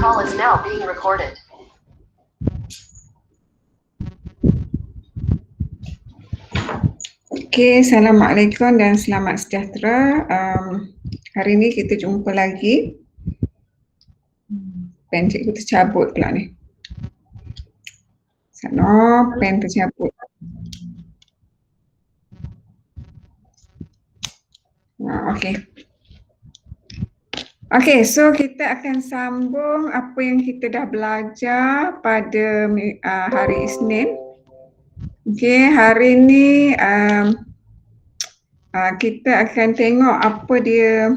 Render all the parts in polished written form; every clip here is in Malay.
call is now being recorded. Okey, Assalamualaikum dan selamat sejahtera. Hari ni kita jumpa lagi. Pen cikgu tercabut pula ni. Sana, pen tercabut. Okey. Okey, so kita akan sambung apa yang kita dah belajar pada hari Isnin. Okey, hari ni kita akan tengok apa dia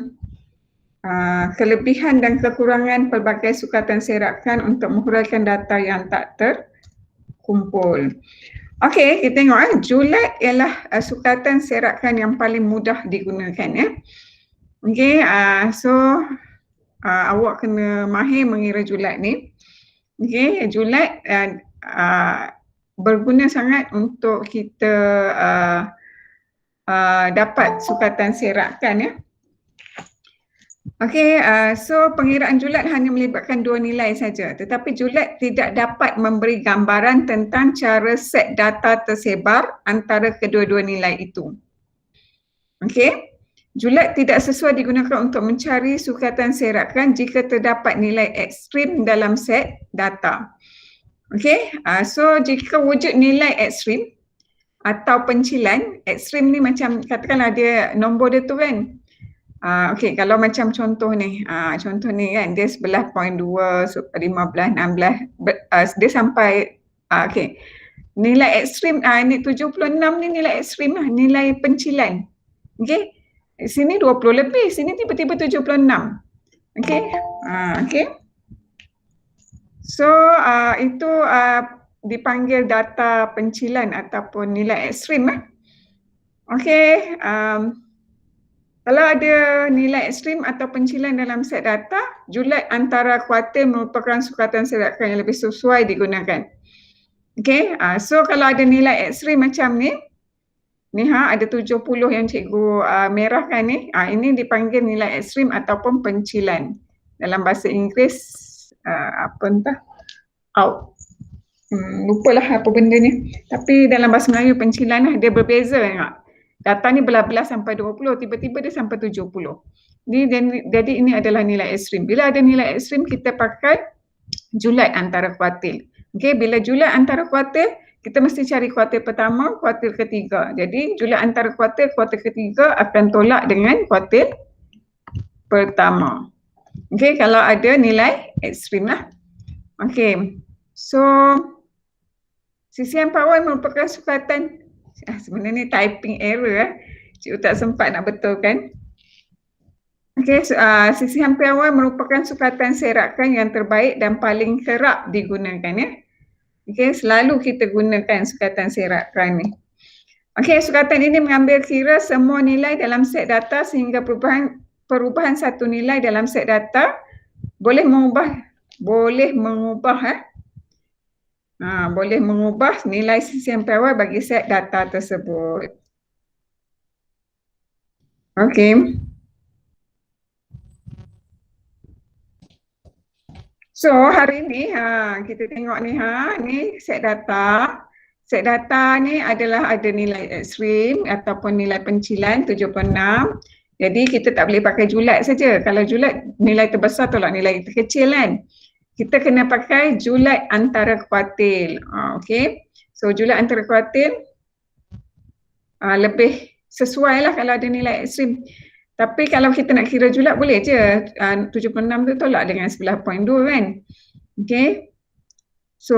kelebihan dan kekurangan pelbagai sukatan serakan untuk menghuraikan data yang tak terkumpul. Okey, kita tengok julat ialah sukatan serakan yang paling mudah digunakan ya. Okey, so awak kena mahir mengira julat ni. Okey, julat berguna sangat untuk kita dapat sukatan serakan ya. Okey, so pengiraan julat hanya melibatkan dua nilai saja, tetapi julat tidak dapat memberi gambaran tentang cara set data tersebar antara kedua-dua nilai itu. Okey, julat tidak sesuai digunakan untuk mencari sukatan serakan jika terdapat nilai ekstrim dalam set data. Okey, so jika wujud nilai ekstrim atau pencilan, ekstrim ni macam katakanlah dia nombor dia tu kan. Okey, kalau macam contoh ni kan dia 11.2, 15, 16, dia sampai okey. Nilai ekstrim ini 76 ni nilai ekstrim lah, nilai pencilan. Okey. Sini 20 lebih, sini tiba-tiba 76. Okey. Okey. So itu dipanggil data pencilan ataupun nilai ekstrim Okey, kalau ada nilai ekstrim atau pencilan dalam set data, julat antara kuartil merupakan sukatan serakan yang lebih sesuai digunakan. Okey, so kalau ada nilai ekstrim macam ni ada 70 yang cikgu merahkan ni, ini dipanggil nilai ekstrim ataupun pencilan. Dalam bahasa Inggeris apa entah out. Lupalah apa benda ni. Tapi dalam bahasa Melayu pencilan lah, dia berbeza tengok. Data ni belah-belah sampai 20, tiba-tiba dia sampai 70. Jadi ini adalah nilai ekstrim. Bila ada nilai ekstrim kita pakai julat antara kuartil. Okey, bila julat antara kuartil kita mesti cari kuartil pertama, kuartil ketiga. Jadi julat antara kuartil ketiga akan tolak dengan kuartil pertama. Okey, kalau ada nilai ekstrim lah. Okey, so sisian pawai merupakan sukatan, sebenarnya ni typing error cikgu tak sempat nak betulkan. Okey, so, sisian pawai merupakan sukatan serakan yang terbaik dan paling kerap digunakan ya. Okey, selalu kita gunakan sukatan serakan ni. Okey, sukatan ini mengambil kira semua nilai dalam set data sehingga perubahan satu nilai dalam set data boleh mengubah nilai sisian pawai bagi set data tersebut. Okey. So hari ni kita tengok ni ni set data. Set data ni adalah ada nilai ekstrim ataupun nilai pencilan 76. Jadi kita tak boleh pakai julat saja. Kalau julat nilai terbesar tolak nilai terkecil kan. Kita kena pakai julat antara kuartil. Okey. So julat antara kuartil lebih sesuai lah kalau ada nilai ekstrim. Tapi kalau kita nak kira julat boleh je. 76 tu tolak dengan 11.2 kan. Okey. So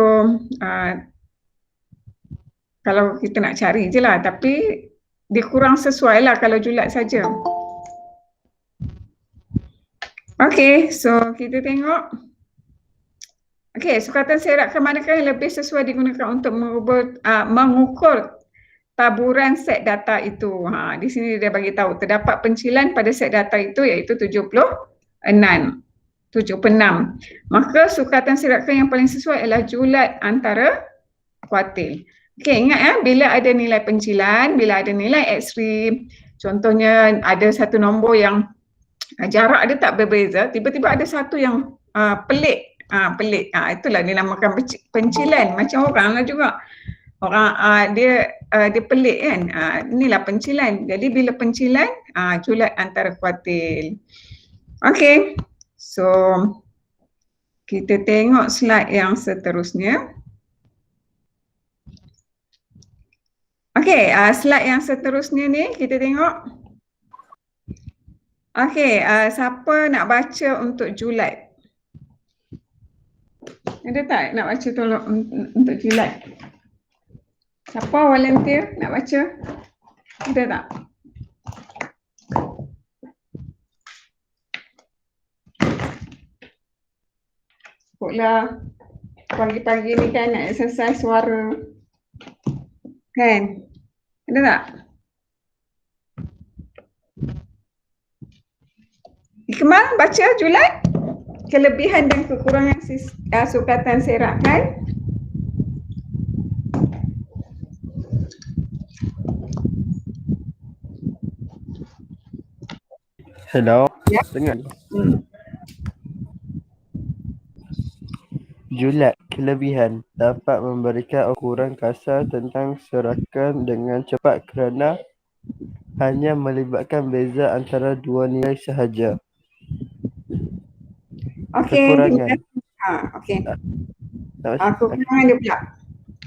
kalau kita nak cari je lah. Tapi dia kurang sesuai lah kalau julat saja. Okey, so kita tengok. Okey, sukatan serakan manakah yang lebih sesuai digunakan untuk mengukur taburan set data itu. Di sini dia bagi tahu terdapat pencilan pada set data itu iaitu 76. Maka sukatan serakan yang paling sesuai adalah julat antara kuartil. Okey, ingat bila ada nilai pencilan, bila ada nilai ekstrim, contohnya ada satu nombor yang jarak dia tak berbeza, tiba-tiba ada satu yang pelik Pelik. Itulah dinamakan pencilan. Macam orang lah juga. Orang dia pelik kan. Inilah pencilan. Jadi bila pencilan, julat antara kuartil. Okey. So kita tengok slide yang seterusnya. Okey, slide yang seterusnya ni kita tengok. Okey, siapa nak baca untuk julat? Ada tak nak baca tolong untuk julat? Siapa volunteer nak baca? Ada tak? Sebutlah pagi-pagi ni kan nak exercise suara. Kan? Ada tak? Ikmal baca julat. Kelebihan dan kekurangan sukatan serakan. Hello, Ya. dengar. Julat kelebihan dapat memberikan ukuran kasar tentang serakan dengan cepat kerana hanya melibatkan beza antara dua nilai sahaja. Okey, Kekurangan. Okey. Nak Kekurangan dia pula.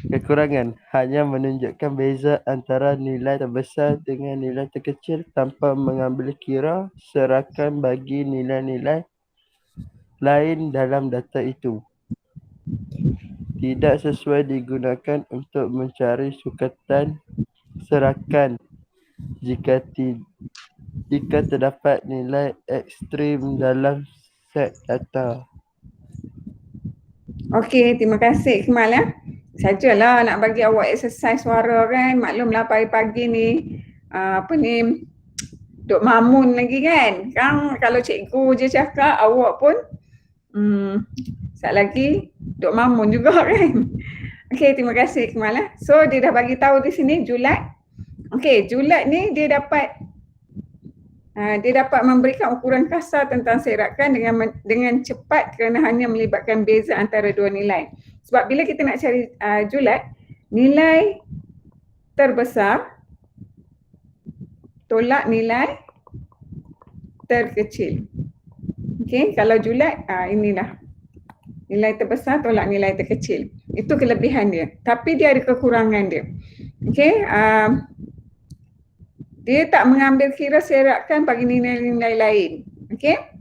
Kekurangan hanya menunjukkan beza antara nilai terbesar dengan nilai terkecil tanpa mengambil kira serakan bagi nilai-nilai lain dalam data itu. Tidak sesuai digunakan untuk mencari sukatan serakan jika terdapat nilai ekstrim dalam set data. Okey, terima kasih Ikmal ya. Sajalah nak bagi awak exercise suara kan. Maklumlah pagi-pagi ni duk mamun lagi kan. Kan kalau cikgu je cakap awak pun sat lagi duk mamun juga kan. Okey, terima kasih Ikmal ya. So dia dah bagi tahu di sini julat. Okey, julat ni dia dapat memberikan ukuran kasar tentang serakan dengan cepat kerana hanya melibatkan beza antara dua nilai. Sebab bila kita nak cari julat, nilai terbesar tolak nilai terkecil. Okey, kalau julat inilah. Nilai terbesar tolak nilai terkecil. Itu kelebihan dia. Tapi dia ada kekurangan dia. Okey, dia tak mengambil kira serakan bagi nilai-nilai lain. Okey?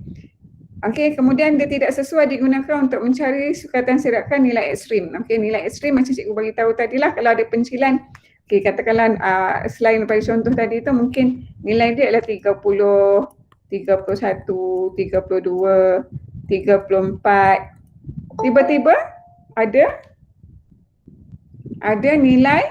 Okey, kemudian dia tidak sesuai digunakan untuk mencari sukatan serakan nilai ekstrim. Okey, nilai ekstrim macam cikgu bagi tahu tadilah kalau ada pencilan. Okey, katakanlah selain daripada contoh tadi tu mungkin nilai dia adalah 30, 31, 32, 34. Tiba-tiba ada nilai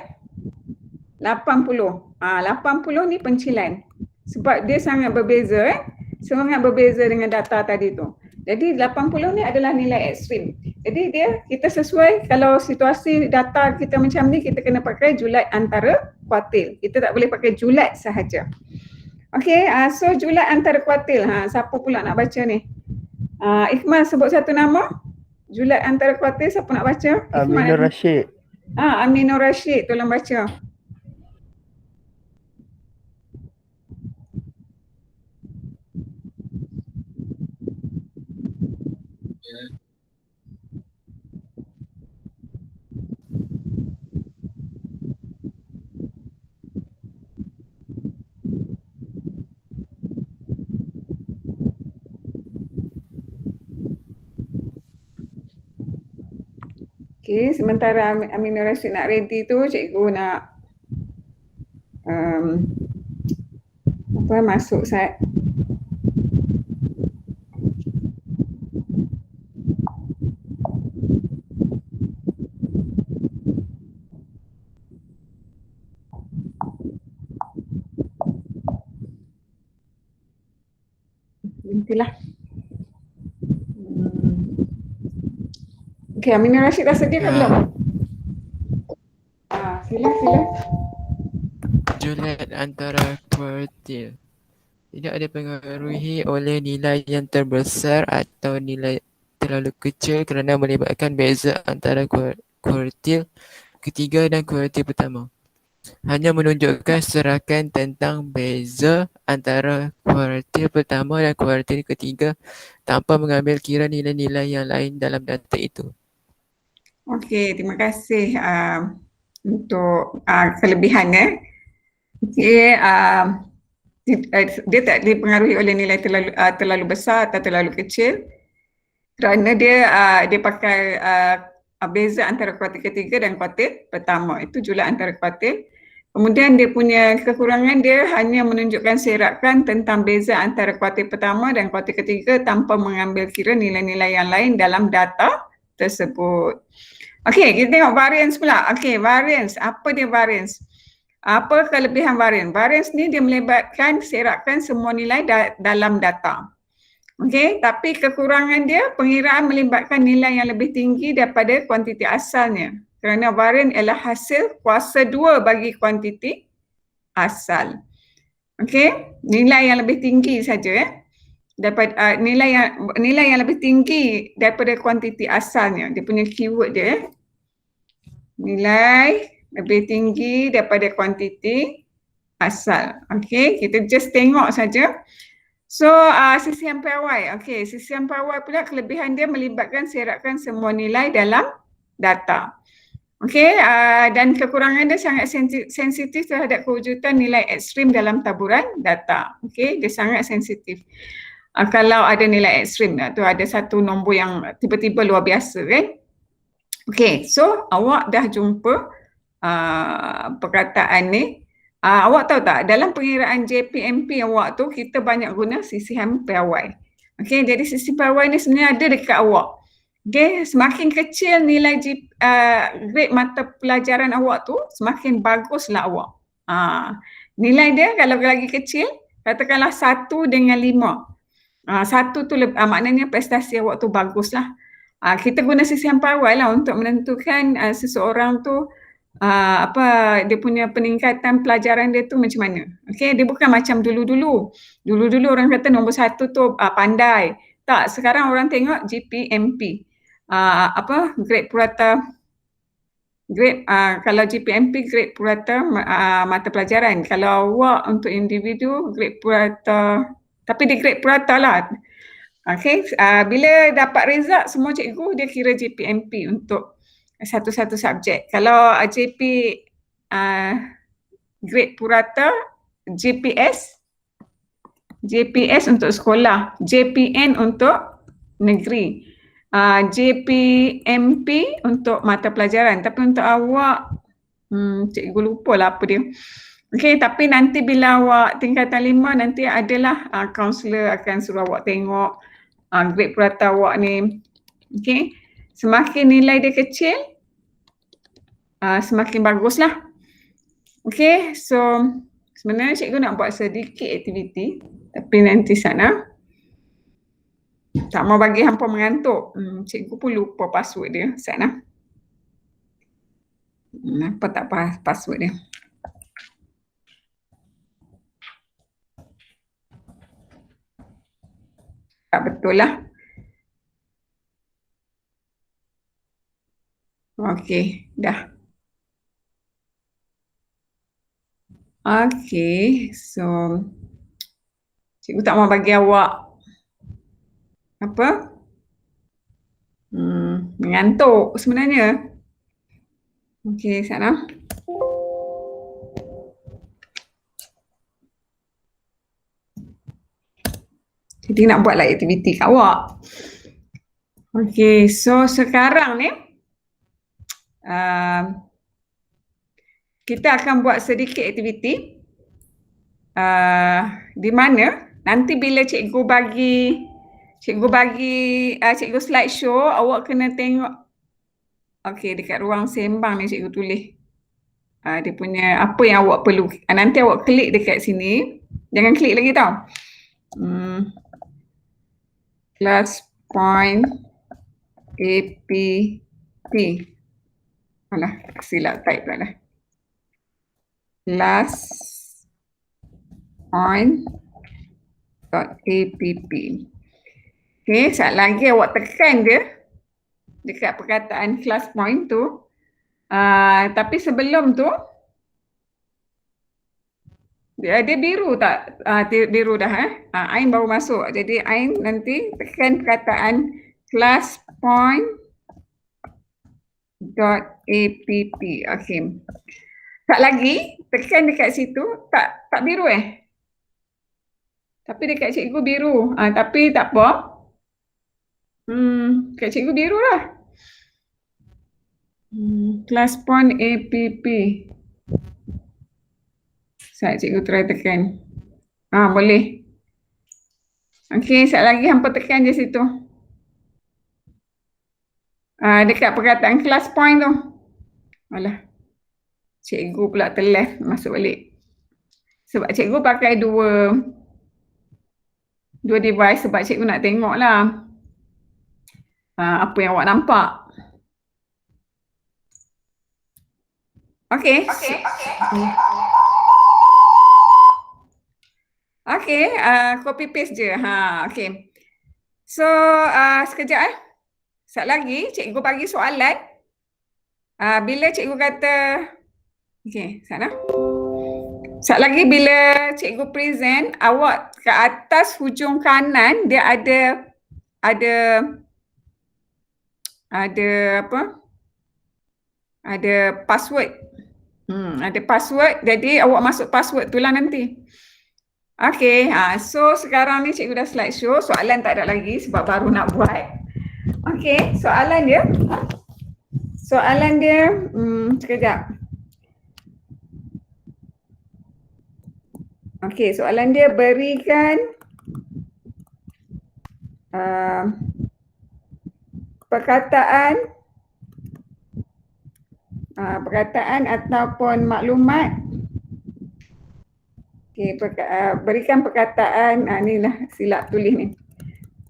80. 80 ni pencilan. Sebab dia sangat berbeza sangat berbeza dengan data tadi tu. Jadi 80 ni adalah nilai ekstrim. Jadi kita sesuai kalau situasi data kita macam ni kita kena pakai julat antara kuartil. Kita tak boleh pakai julat sahaja. Okey, so julat antara kuartil. Siapa pula nak baca ni? Ikmal sebut satu nama. Julat antara kuartil siapa nak baca? Aminur Rashid. Aminur Rashid, tolong baca. Okey, sementara Aminur Rashid nak ready tu, cikgu nak masuk set. Nantilah. Okey, Aminur Rashid dah sedia ke belum? Sila. Julat antara kuartil tidak dipengaruhi oleh nilai yang terbesar atau nilai terlalu kecil kerana melibatkan beza antara kuartil ketiga dan kuartil pertama. Hanya menunjukkan serakan tentang beza antara kuartil pertama dan kuartil ketiga tanpa mengambil kira nilai-nilai yang lain dalam data itu. Okey, terima kasih untuk kelebihannya. Okey, dia tak dipengaruhi oleh nilai terlalu besar atau terlalu kecil kerana dia pakai beza antara kuartil ketiga dan kuartil pertama. Itu jumlah antara kuartil. Kemudian dia punya kekurangan, dia hanya menunjukkan serakan tentang beza antara kuartil pertama dan kuartil ketiga tanpa mengambil kira nilai-nilai yang lain dalam data tersebut. Okey, kita tengok variance pula. Okey, variance. Apa dia variance? Apa kelebihan variance? Variance ni dia melibatkan serakan semua nilai dalam data. Okey, tapi kekurangan dia pengiraan melibatkan nilai yang lebih tinggi daripada kuantiti asalnya. Kerana variance ialah hasil kuasa 2 bagi kuantiti asal. Okey, nilai yang lebih tinggi saja daripada nilai yang lebih tinggi daripada kuantiti asalnya. Dia punya keyword dia. Nilai lebih tinggi daripada kuantiti asal. Okey, kita just tengok saja. So, sisihan piawai. Okey, sisihan piawai pula kelebihan dia melibatkan serakan semua nilai dalam data. Okey, dan kekurangan dia sangat sensitif terhadap kewujudan nilai ekstrim dalam taburan data. Okey, dia sangat sensitif. Kalau ada nilai ekstrim, tu ada satu nombor yang tiba-tiba luar biasa kan. Okey, so awak dah jumpa perkataan ni. Awak tahu tak, dalam pengiraan JPMP awak tu, kita banyak guna sisihan piawai. Okey, jadi sisihan piawai ni sebenarnya ada dekat awak. Okey, semakin kecil nilai grade mata pelajaran awak tu, semakin baguslah awak. Nilai dia kalau lagi kecil, katakanlah 1 dengan 5. 1 tu maknanya prestasi awak tu baguslah. Kita guna sisihan piawai lah untuk menentukan seseorang tu dia punya peningkatan pelajaran dia tu macam mana. Okey, dia bukan macam dulu-dulu. Dulu-dulu orang kata nombor 1 tu pandai. Tak, sekarang orang tengok GPMP. Grade purata. Grade kalau GPMP grade purata mata pelajaran. Kalau awak untuk individu grade purata, tapi dia grade purata lah. Okey, bila dapat result semua cikgu dia kira GPMP untuk satu-satu subjek. Kalau JP grade purata, JPS untuk sekolah, JPN untuk negeri, JPMP untuk mata pelajaran. Tapi untuk awak, cikgu lupa lah apa dia. Okey, tapi nanti bila awak tingkatan 5 nanti adalah kaunselor akan suruh awak tengok grade purata awak ni. Okey, semakin nilai dia kecil, semakin baguslah. Okey, so sebenarnya cikgu nak buat sedikit aktiviti, tapi nanti sana. Tak mau bagi hampa mengantuk. Cikgu pun lupa password dia sana. Apa tak password dia? Tak betul lah. Okey, dah. Okey, so cikgu tak mau bagi awak mengantuk sebenarnya. Okey, sana. Jadi nak buatlah aktiviti kat awak. Okey, so sekarang ni kita akan buat sedikit aktiviti di mana nanti bila cikgu bagi slideshow, awak kena tengok. Okey, dekat ruang sembang ni cikgu tulis dia punya apa yang awak perlu. Nanti awak klik dekat sini. Jangan klik lagi tau. Class point APT. Alah, silap type pula dah. Class point .app. Okay, Okey, sekejap lagi awak tekan dia dekat perkataan class point tu. Tapi sebelum tu, dia biru tak? Biru dah Ain baru masuk. Jadi Ain nanti tekan perkataan class point .app. Okey. Tak lagi, tekan dekat situ, tak biru Tapi dekat cikgu biru. Tapi tak apa. Dekat cikgu biru lah. Class point app. Sekejap cikgu try tekan. Boleh. Okey, sekejap lagi hampa tekan je situ. Dekat perkataan class point tu. Alah. Cikgu pula telah masuk balik. Sebab cikgu pakai dua device sebab cikgu nak tengok lah apa yang awak nampak. Okey. Okey, copy paste je. Okey. So, sekejap sekejap lagi cikgu bagi soalan. Bila cikgu kata okey, sana. Sekejap lagi bila cikgu present, awak ke atas hujung kanan dia ada apa? Ada password. Ada password, jadi awak masuk password tu lah nanti. Okey, so sekarang ni cikgu dah slide show, soalan tak ada lagi sebab baru nak buat. Okey, soalan dia, sekejap. Okey, soalan dia berikan perkataan ataupun maklumat. Okey, berikan perkataan, ni lah silap tulis ni.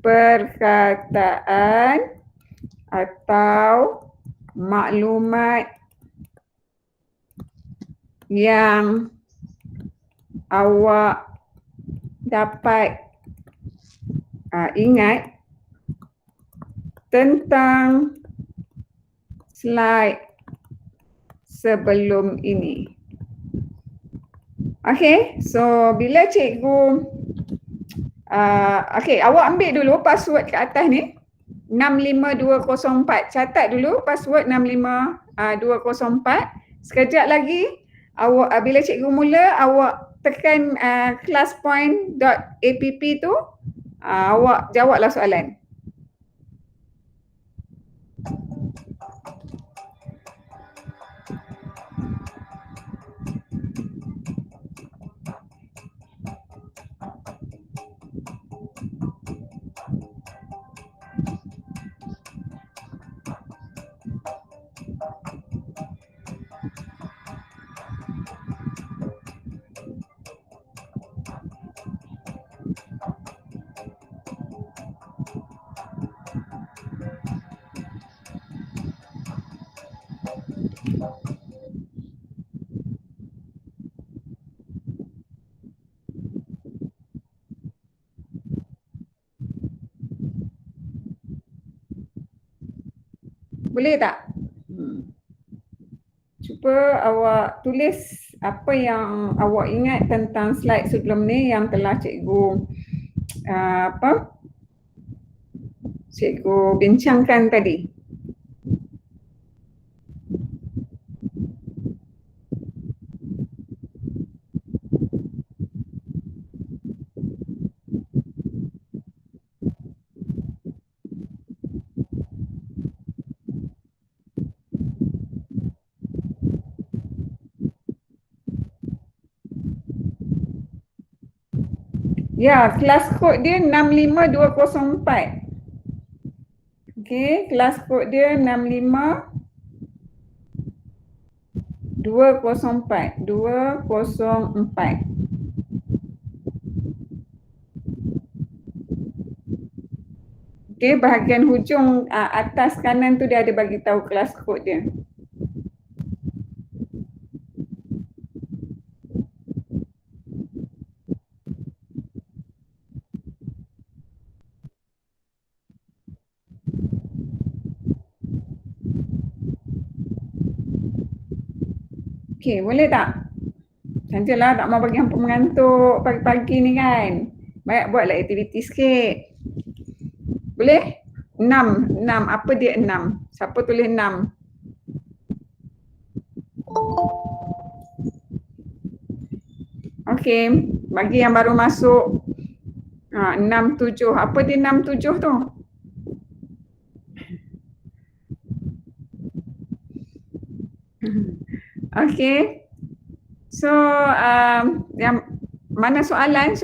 Perkataan atau maklumat yang awak dapat ingat tentang slide sebelum ini. Okey, so bila cikgu awak ambil dulu password kat atas ni 65204. Catat dulu password 65204. Sekejap lagi awak bila cikgu mula awak tekan classpoint.app tu, awak jawablah soalan. Boleh tak? Cuba awak tulis apa yang awak ingat tentang slide sebelum ni yang telah cikgu cikgu bincangkan tadi. Ya, kelas kod dia 65204. Okey, kelas kod dia 65204. Okey, bahagian hujung atas kanan tu dia ada bagi tahu kelas kod dia. Okey, boleh tak? Sajalah tak mau bagi hampa mengantuk pagi-pagi ni kan. Baik buatlah aktiviti sikit. Boleh? 6. Apa dia 6? Siapa tulis 6? Okey, bagi yang baru masuk 6, 7. Apa dia 6, 7 tu? Okey. So, yang mana soalan?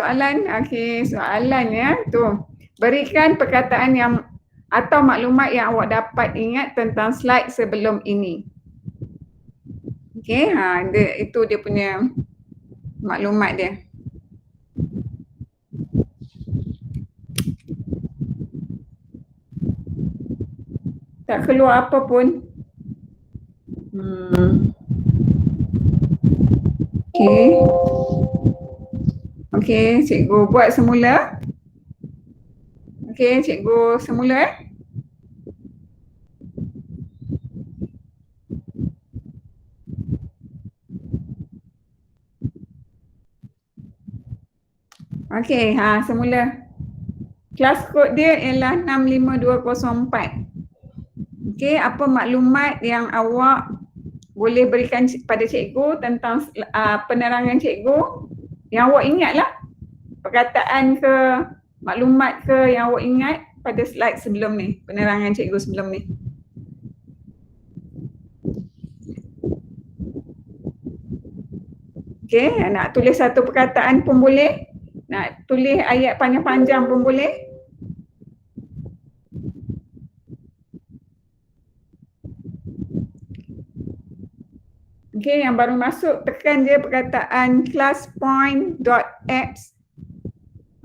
Okey, soalannya tu. Berikan perkataan yang atau maklumat yang awak dapat ingat tentang slide sebelum ini. Okey, itu dia punya maklumat dia. Tak keluar apa pun. Okey. Okey, cikgu buat semula. Okey, cikgu semula. Okey, semula. Kelas kod dia ialah 65204. Okey, apa maklumat yang awak boleh berikan pada cikgu tentang penerangan cikgu yang awak ingatlah, perkataan ke, maklumat ke yang awak ingat pada slide sebelum ni, penerangan cikgu sebelum ni. Okey, nak tulis satu perkataan pun boleh, nak tulis ayat panjang-panjang pun boleh. Okey, yang baru masuk tekan je perkataan classpoint.apps.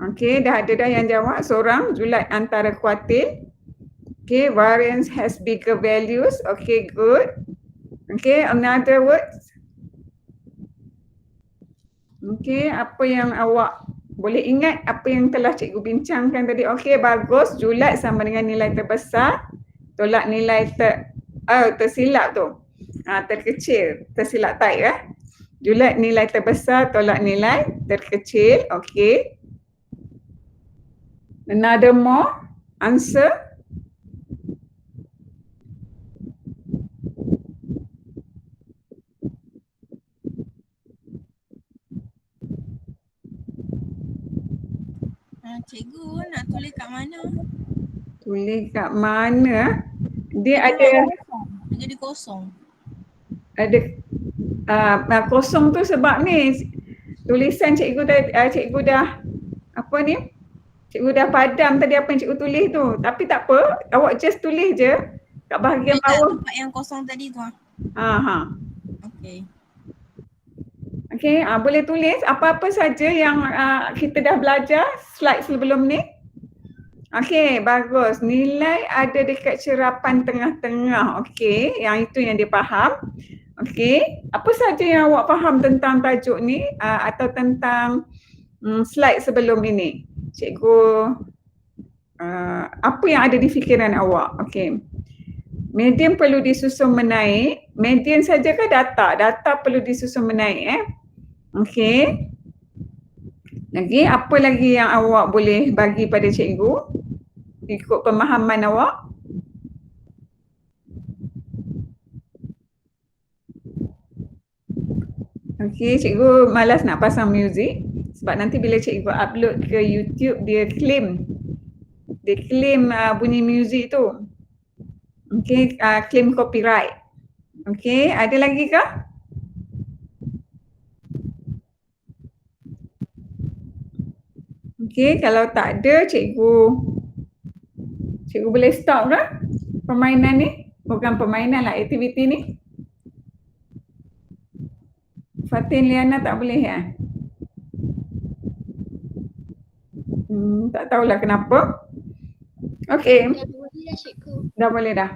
Okey, dah ada dah yang jawab seorang, Julat antara kuartil. Okey, variance has bigger values. Okey, good. Okey, another words. Okey, apa yang awak boleh ingat apa yang telah cikgu bincangkan tadi? Okey, bagus. Julat sama dengan nilai terbesar. Tolak nilai tersilap tu. Terkecil, tersilap type Julat nilai terbesar, tolak nilai terkecil. Okey. Another more answer. Cikgu nak tulis kat mana? Tulis kat mana? Dia ada Jadi kosong. Ada kosong tu sebab ni tulisan cikgu dah apa ni? Cikgu dah padam tadi apa yang cikgu tulis tu. Tapi tak apa, awak just tulis je kat bahagian bawah. Tempat yang kosong tadi tu. Okey. Okey, boleh tulis apa-apa saja yang kita dah belajar slide sebelum ni. Okey, bagus. Nilai ada dekat cerapan tengah-tengah. Okey, yang itu yang dia faham. Okey, apa saja yang awak faham tentang tajuk ni atau tentang slide sebelum ini? Cikgu, apa yang ada di fikiran awak? Okey. Median perlu disusun menaik. Median saja ke data? Data perlu disusun menaik Okey. Lagi, apa lagi yang awak boleh bagi pada cikgu ikut pemahaman awak? Okey, cikgu malas nak pasang muzik sebab nanti bila cikgu upload ke YouTube dia claim bunyi muzik tu. Okey, claim copyright. Okey, ada lagi ke? Okey, kalau tak ada cikgu boleh stop ke permainan ni? Bukan permainan lah, aktiviti ni. Fatin Liana tak boleh tak tahulah kenapa. Okey. Dah boleh dah cikgu. Dah boleh dah.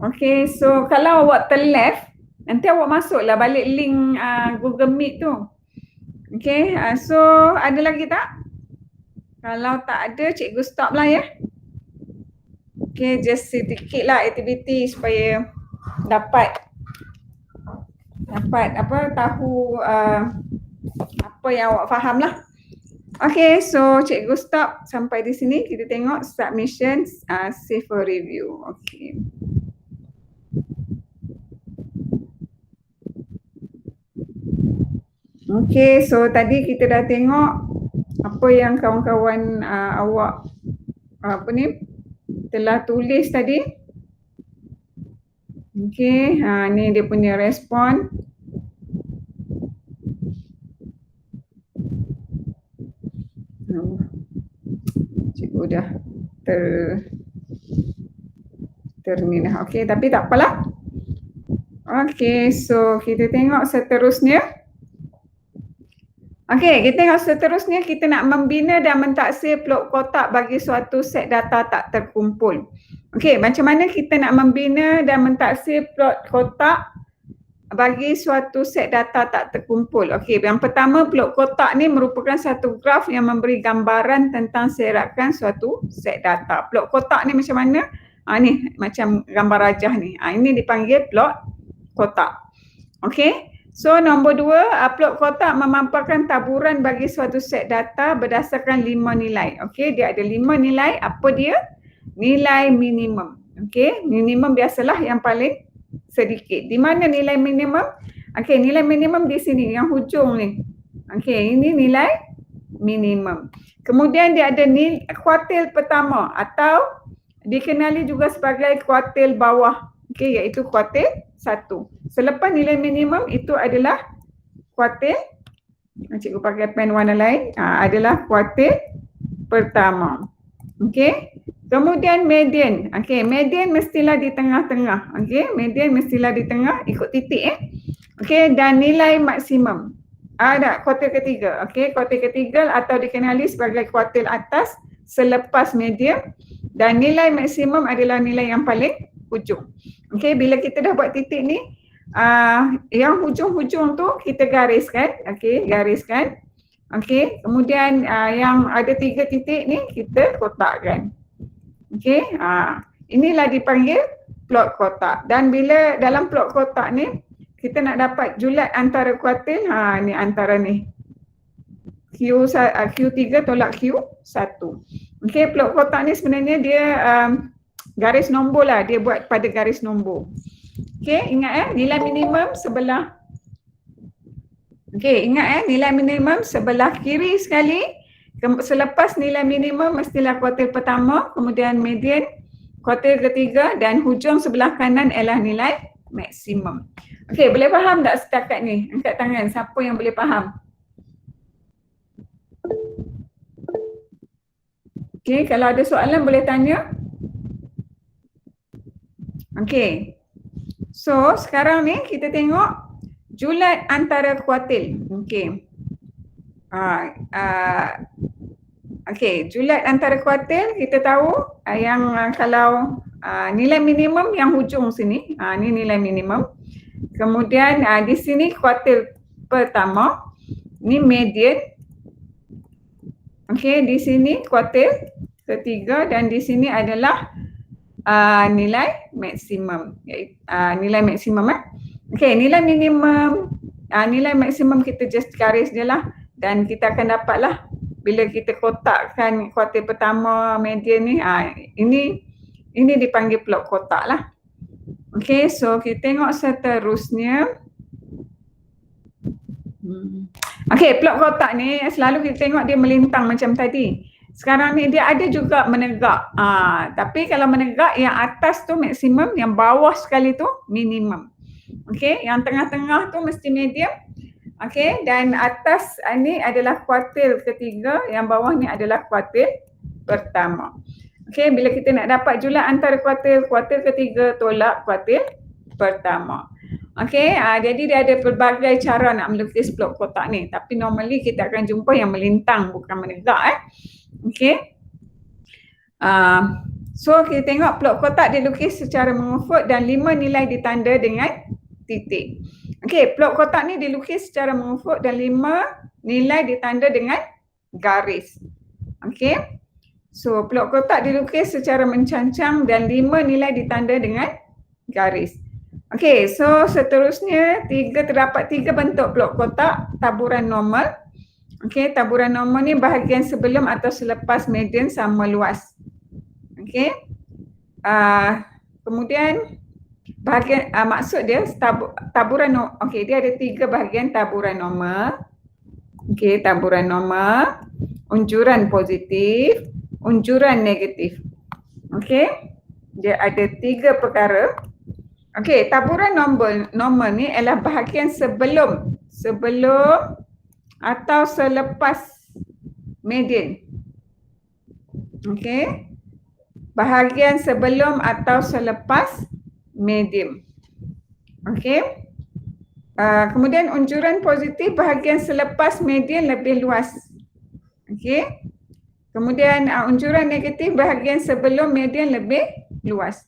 Okey, so kalau awak terleft, nanti awak masuklah balik link Google Meet tu. Okey, so ada lagi tak? Kalau tak ada, cikgu stop lah Okey, just sedikit lah aktiviti supaya dapat dapat tahu apa yang awak faham lah. Okay, so cikgu stop sampai di sini. Kita tengok submission, save for review. Okay. Okay, so tadi kita dah tengok apa yang kawan-kawan awak telah tulis tadi. Okay, ni dia punya respon. Cikgu dah ni dah. Okay, tapi tak apalah. Okay, so kita tengok seterusnya. Okay, kita tengok seterusnya. Kita nak membina dan mentaksir plot kotak bagi suatu set data tak terkumpul. Okay, macam mana kita nak membina dan mentaksir plot kotak bagi suatu set data tak terkumpul? Okay, yang pertama, plot kotak ni merupakan satu graf yang memberi gambaran tentang serakan suatu set data. Plot kotak ni macam mana? Ni macam gambar rajah ni. Ini dipanggil plot kotak. Okay. So nombor 2, plot kotak memaparkan taburan bagi suatu set data berdasarkan 5 nilai. Okey, dia ada 5 nilai. Apa dia? Nilai minimum. Okey, minimum biasalah yang paling sedikit. Di mana nilai minimum? Okey, nilai minimum di sini yang hujung ni. Okey, ini nilai minimum. Kemudian dia ada kuartil pertama atau dikenali juga sebagai kuartil bawah. Okey, iaitu kuartil 1. Selepas nilai minimum itu adalah kuartil, cikgu pakai pen warna lain, adalah kuartil pertama. Okey. Kemudian median. Okey, median mestilah di tengah-tengah. Okey, median mestilah di tengah, ikut titik Okey, dan nilai maksimum. Ada kuartil ketiga. Okey, kuartil ketiga atau dikenali sebagai kuartil atas selepas median, dan nilai maksimum adalah nilai yang paling hujung. Okey, bila kita dah buat titik ni, yang hujung-hujung tu kita gariskan. Okey, gariskan. Okey, kemudian yang ada 3 titik ni kita kotakkan. Okey, inilah dipanggil plot kotak. Dan bila dalam plot kotak ni kita nak dapat julat antara kuartil, ni antara ni. Q3 tolak Q1. Okey, plot kotak ni sebenarnya dia garis nombor lah, dia buat pada garis nombor. Okey, ingat nilai minimum sebelah. Okey, ingat nilai minimum sebelah kiri sekali. Selepas nilai minimum mestilah kuartil pertama, kemudian median, kuartil ketiga, dan hujung sebelah kanan ialah nilai maksimum. Okey, boleh faham tak setakat ni? Angkat tangan, siapa yang boleh faham? Okey, kalau ada soalan boleh tanya. Okey. So, sekarang ni kita tengok julat antara kuartil. Okey. Okey, julat antara kuartil kita tahu yang kalau nilai minimum yang hujung sini, ni nilai minimum. Kemudian di sini kuartil pertama, ni median. Okey, di sini kuartil ketiga, dan di sini adalah nilai maksimum. Nilai maksimum Okey, nilai minimum, nilai maksimum kita just garis je lah, dan kita akan dapatlah bila kita kotakkan kuartil pertama, median ni, ini dipanggil plot kotak lah. Okey, so kita tengok seterusnya. Okey, plot kotak ni selalu kita tengok dia melintang macam tadi. Sekarang ni dia ada juga menegak. Tapi kalau menegak, yang atas tu maksimum, yang bawah sekali tu minimum. Okey, yang tengah-tengah tu mesti medium. Okey, dan atas ni adalah kuartil ketiga, yang bawah ni adalah kuartil pertama. Okey, bila kita nak dapat julat antara kuartil ketiga tolak kuartil pertama. Okey, jadi dia ada pelbagai cara nak melukis plot kotak ni. Tapi normally kita akan jumpa yang melintang, bukan menegak Okey. So kita tengok plot kotak dilukis secara mengufuk dan 5 nilai ditanda dengan titik. Okey, plot kotak ni dilukis secara mengufuk dan 5 nilai ditanda dengan garis. Okey. So plot kotak dilukis secara mencancang dan 5 nilai ditanda dengan garis. Okey, so seterusnya terdapat tiga bentuk blok kotak taburan normal. Okey, taburan normal ni bahagian sebelum atau selepas median sama luas. Okey. Kemudian bahagian maksud dia taburan okey, dia ada tiga bahagian taburan normal. Okey, taburan normal, unjuran positif, unjuran negatif. Okey. Dia ada tiga perkara. Okey, taburan normal ni adalah bahagian sebelum atau selepas median. Okey. Bahagian sebelum atau selepas median. Okey. Kemudian unjuran positif bahagian selepas median lebih luas. Okey. Kemudian unjuran negatif bahagian sebelum median lebih luas.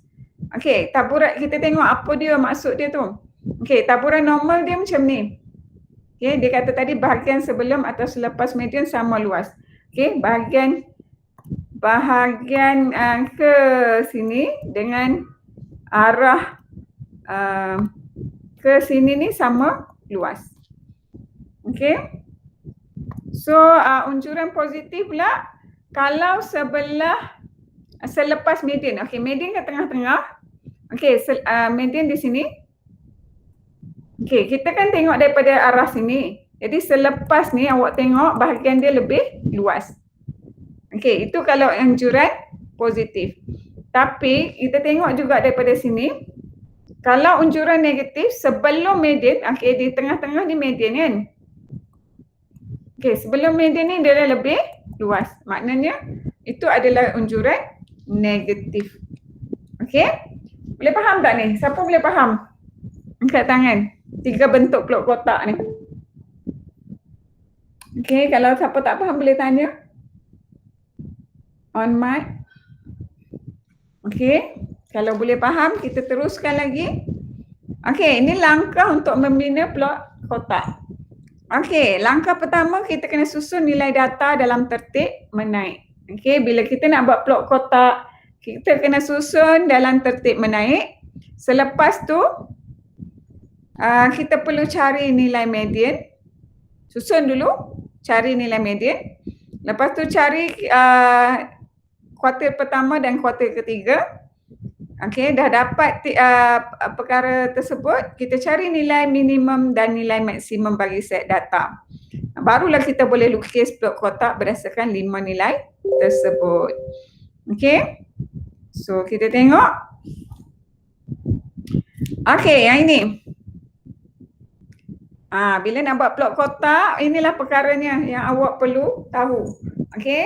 Okey, taburan kita tengok apa dia maksud dia tu. Okey, taburan normal dia macam ni. Okey, dia kata tadi bahagian sebelum atau selepas median sama luas. Okey, bahagian ke sini dengan arah ke sini ni sama luas. Okey. So unjuran positif pula kalau selepas median. Okey, median kat tengah-tengah. Okey, median di sini. Okey, kita kan tengok daripada arah sini. Jadi selepas ni awak tengok bahagian dia lebih luas. Okey, itu kalau unjuran positif. Tapi kita tengok juga daripada sini. Kalau unjuran negatif sebelum median, okey, di tengah-tengah ni median kan. Okey, sebelum median ni dia dah lebih luas. Maknanya itu adalah unjuran negatif. Okey? Boleh faham tak ni? Siapa boleh faham? Angkat tangan. Tiga bentuk blok kotak ni. Okey, kalau siapa tak faham boleh tanya. On mic. Okey, kalau boleh faham kita teruskan lagi. Okey, ini langkah untuk membina blok kotak. Okey, langkah pertama kita kena susun nilai data dalam tertib menaik. Okey, bila kita nak buat blok kotak, kita kena susun dalam tertib menaik. Selepas tu kita perlu cari nilai median. Susun dulu, cari nilai median. Lepas tu cari kuartil pertama dan kuartil ketiga. Okey, dah dapat perkara tersebut, kita cari nilai minimum dan nilai maksimum bagi set data. Barulah kita boleh lukis blok kotak berdasarkan 5 nilai tersebut. Okey. So kita tengok. Okey, yang ini. Bila nak buat blok kotak, inilah perkaranya yang awak perlu tahu. Okey.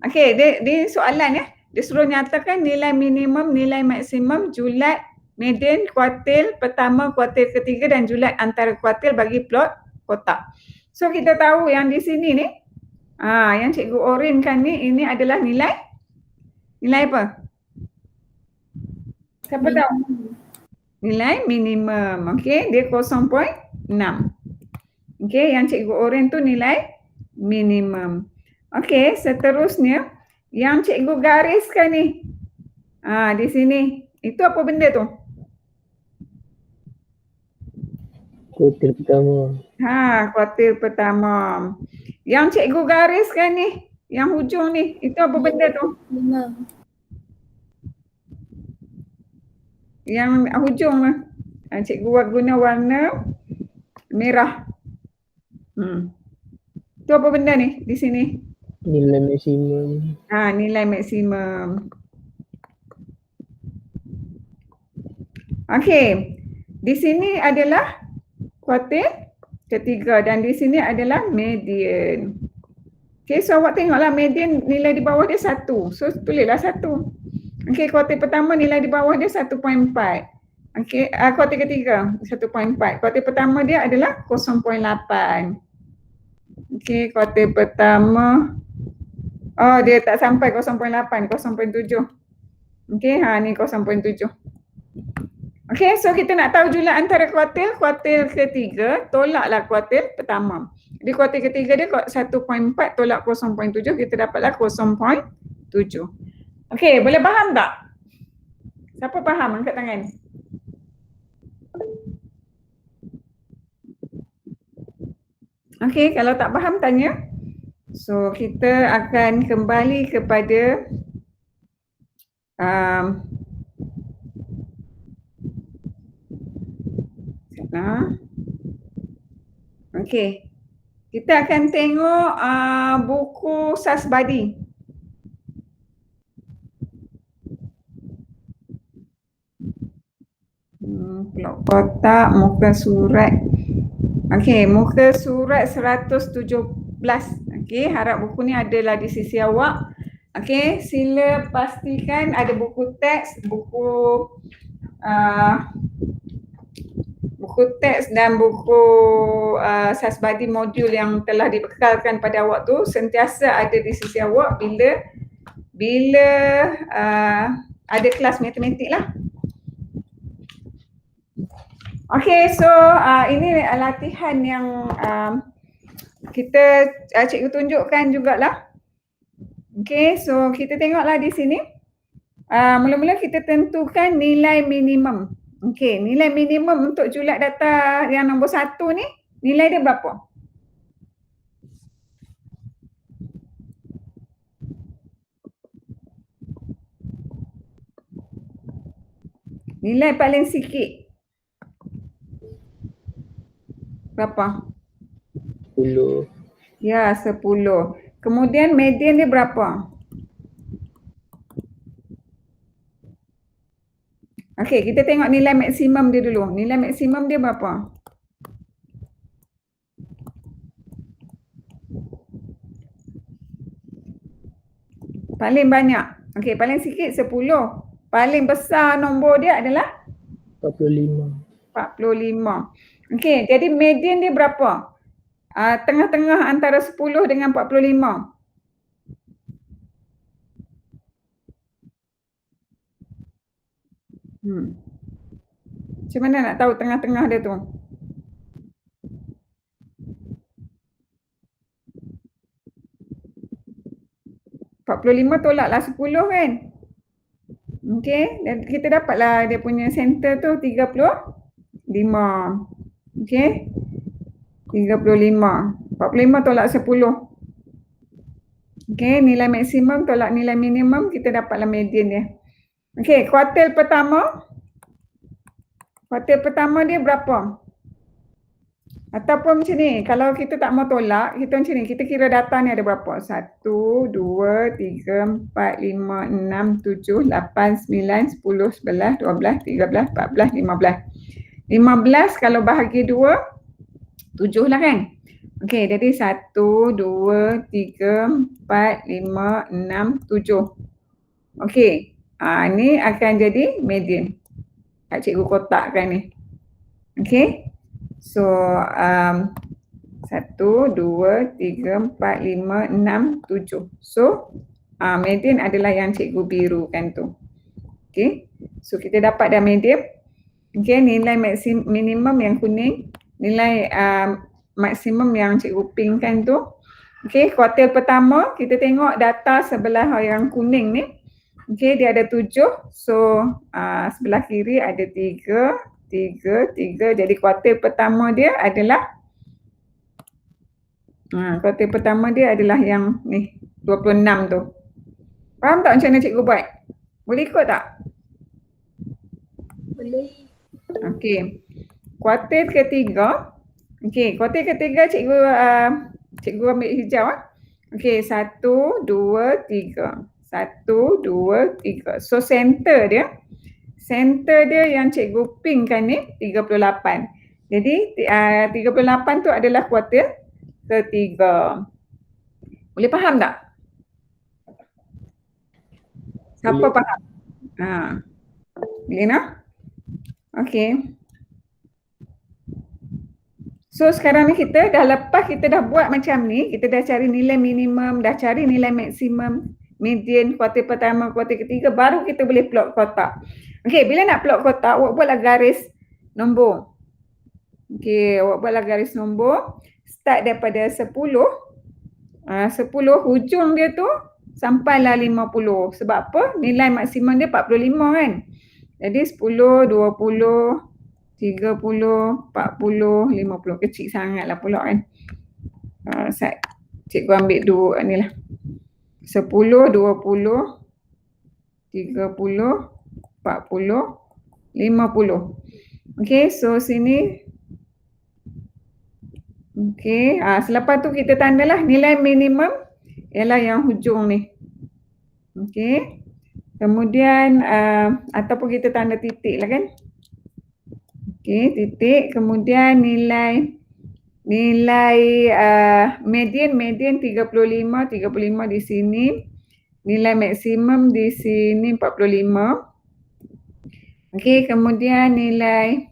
Okey, dia soalan ya. Dia suruh nyatakan nilai minimum, nilai maksimum, julat, median, kuartil pertama, kuartil ketiga dan julat antara kuartil bagi blok kotak. So kita tahu yang di sini ni, yang cikgu orenkan ni, ini adalah nilai apa? Siapa tahu? Nilai minimum. Okey, dia 0.6. Okey, yang cikgu oren tu nilai minimum. Okey, seterusnya yang cikgu gariskan ni. Di sini. Itu apa benda tu? Kuartil pertama. Kuartil pertama. Yang cikgu gariskan ni, yang hujung ni, itu apa benda tu? Yang hujung tu. Cikgu guna warna merah. Itu apa benda ni di sini? Nilai maksimum. Nilai maksimum. Okey. Di sini adalah kuartil ketiga dan di sini adalah median. Okey, so awak tengoklah median nilai di bawah dia 1. So tulislah 1. Okey, kuartil pertama nilai di bawah dia 1.4. Okey, kuartil ketiga 1.4. Kuartil pertama dia adalah 0.8. Okey, kuartil pertama dia tak sampai 0.8, 0.7. Okey, ni 0.7. Okey, so kita nak tahu julat antara kuartil ketiga, tolaklah kuartil pertama. Jadi kuartil ketiga dia 1.4 tolak 0.7, kita dapatlah 0.7. Okey, boleh faham tak? Siapa faham? Angkat tangan. Okey, kalau tak faham tanya. So, kita akan kembali kepada okey. Kita akan tengok buku Sasbadi. Blok kotak, muka surat. Okey, muka surat 117. Okey, harap buku ni adalah di sisi awak. Okey, sila pastikan ada buku teks, buku teks dan buku Sasbadi modul yang telah dibekalkan pada awak tu sentiasa ada di sisi awak bila ada kelas matematik lah. Okey, so ini latihan yang kita cikgu tunjukkan jugalah. Okey, so kita tengoklah di sini. Mula-mula kita tentukan nilai minimum. Okey, nilai minimum untuk julat data yang nombor 1 ni, nilai dia berapa? Nilai paling sikit berapa? 10. Ya, 10. Kemudian median dia berapa? Okey, kita tengok nilai maksimum dia dulu. Nilai maksimum dia berapa? Paling banyak. Okey, paling sikit 10. Paling besar nombor dia adalah 45. 45. Okey, jadi median dia berapa? Tengah-tengah antara 10 dengan 45. Macam mana nak tahu tengah-tengah dia tu? ...45 tolaklah 10 kan? Okey, dan kita dapatlah dia punya center tu 35. Okey, 35. 45 tolak 10. Okey, nilai maksimum tolak nilai minimum, kita dapatlah median dia. Okey, kuartil pertama. Kuartil pertama dia berapa? Ataupun macam ni, kalau kita tak mau tolak, kita macam ni, kita kira data ni ada berapa? 1, 2, 3, 4, 5, 6, 7, 8, 9, 10, 11, 12, 13, 14, 15. 15 kalau bahagi 2, 7 lah kan? Okey, jadi 1, 2, 3, 4, 5, 6, 7. Okey, ni akan jadi median. Cikgu kotakkan ni. Okey. So 1, 2, 3, 4, 5, 6, 7. So median adalah yang cikgu birukan tu. Okey. So kita dapat dah median. Okey, nilai minimum yang kuning, nilai maksimum yang cikgu pinkkan tu. Okey, kuartil pertama kita tengok data sebelah yang kuning ni. Okey, dia ada 7. So sebelah kiri ada 3. Jadi kuartil pertama dia adalah kuartil pertama dia adalah yang ni 26 tu. Faham tak macam mana cikgu buat? Boleh ikut tak? Boleh. Okey. Kuartil ketiga. Okey, kuartil ketiga cikgu ambil hijau Okey, 1, 2, 3. 1, 2, 3. So center dia yang cikgu pinkkan ni 38. Jadi 38 tu adalah kuartil ketiga. Boleh faham tak? Siapa faham? Boleh nak? Okey. So sekarang ni kita dah lepas kita dah buat macam ni, kita dah cari nilai minimum, dah cari nilai maksimum, median, kuartil pertama, kuartil ketiga, baru kita boleh plot kotak. Okey, bila nak plot kotak, awak buatlah garis nombor. Okey, awak buatlah garis nombor. Start daripada 10. 10 hujung dia tu sampailah 50. Sebab apa? Nilai maksimum dia 45 kan? Jadi 10, 20, 30, 40, 50. Kecil sangatlah pula kan? Cikgu ambil dua ni lah. 10, 20, 30, 40, 50. Okey, so sini. Okey, selepas tu kita tandalah nilai minimum ialah yang hujung ni. Okey. Kemudian ataupun kita tanda titik lah kan. Okey, titik. Kemudian nilai median 35 di sini. Nilai maksimum di sini 45. Okey, kemudian nilai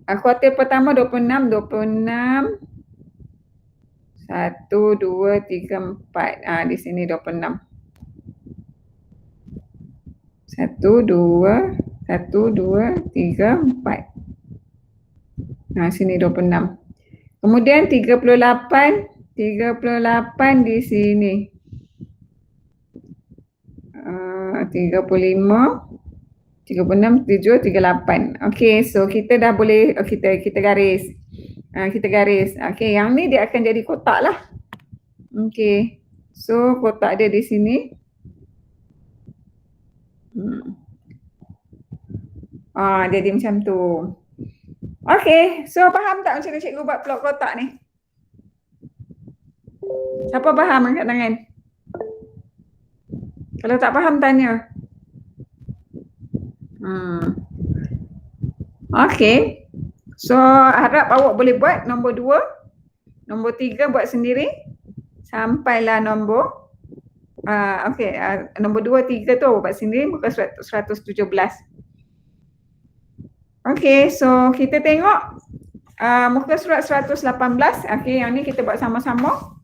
kuartil pertama 26. 1, 2, 3, 4. Di sini 26. 1, 2, 3, 4. Sini 26. Kemudian 38 di sini. 35, 36, 7, 38. Okey, so kita dah boleh kita garis. Kita garis. Okey, yang ni dia akan jadi kotak lah. Okey. So kotak dia di sini. Jadi macam tu. Okey, so faham tak macam mana cikgu buat plot kotak ni? Siapa faham angkat tangan? Kalau tak faham tanya. Okey. So harap awak boleh buat nombor 2. Nombor 3 buat sendiri. Sampailah nombor nombor 2, 3 tu awak buat sendiri muka surat 117. Okey, so kita tengok muka surat 118. Okey, yang ni kita buat sama-sama.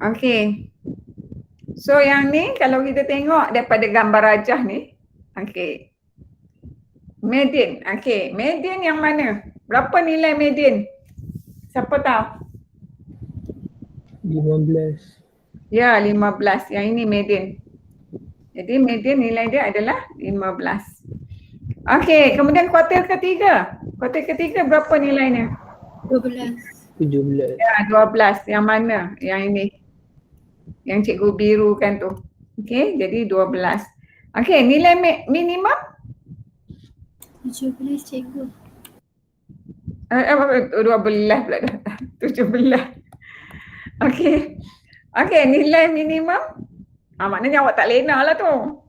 Okey. So yang ni kalau kita tengok daripada gambar rajah ni. Okey. Median. Okey, median yang mana? Berapa nilai median? Siapa tahu? 15. Ya, 15. Yang ini median. Jadi median nilai dia adalah 15. Okey, kemudian kuartil ketiga. Kuartil ketiga berapa nilainya? 12. 17. Ya, 12. Yang mana? Yang ini. Yang cikgu birukan tu. Okey, jadi 12. Okey, nilai minimum? 17 cikgu. 12 pula dah. 17. Okey. Okey, nilai minimum? Maknanya awak tak lena lah tu.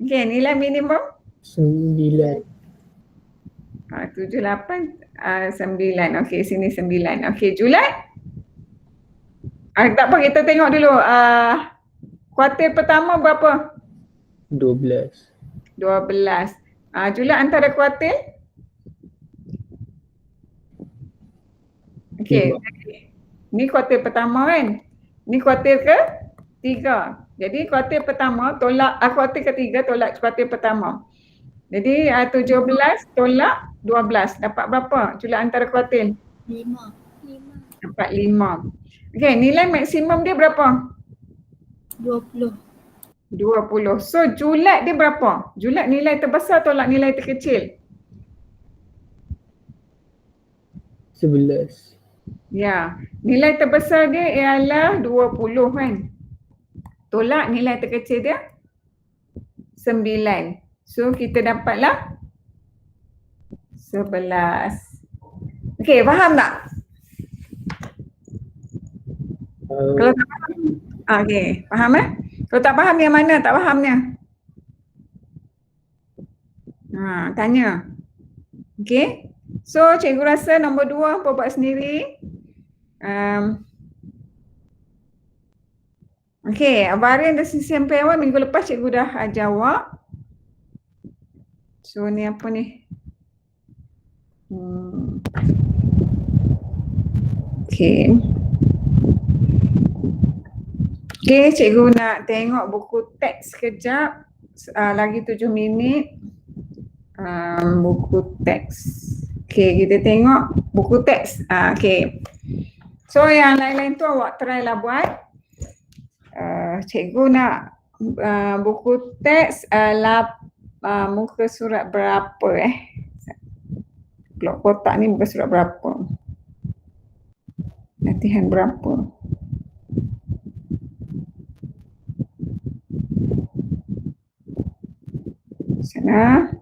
Okey, nilai minimum? 9. 7, 8, 9. Okey, sini 9. Okey, Julat? Tak apa, kita tengok dulu. Kuartil pertama berapa? 12. 12. Julat antara kuartil? Okey. Ni kuartil pertama kan? Ni kuartil ketiga. Jadi kuartil pertama tolak kuartil ketiga tolak kuartil pertama. Jadi 17 tolak 12. Dapat berapa? Julat antara kuartil? 5. Dapat 5. Okey, nilai maksimum dia berapa? 20. 20. So julat dia berapa? Julat nilai terbesar tolak nilai terkecil? 11. Ya, nilai terbesar dia ialah 20 kan? Tolak nilai terkecil dia 9. So kita dapatlah 11. Okey, faham tak? Kalau tak faham, okey, faham Kalau tak faham yang mana tak fahamnya? Tanya. Okey. So cikgu rasa nombor 2 apa buat sendiri. Okey, varian dan sampai awal minggu lepas cikgu dah jawab. So ni apa ni? Okey. Okey, cikgu nak tengok buku teks sekejap. Lagi 7 minit. Buku teks. Okey, kita tengok buku teks. Okey. So yang lain-lain tu awak try lah buat. Cikgu nak buku teks muka surat berapa blok kotak ni muka surat berapa? Latihan berapa? Sana.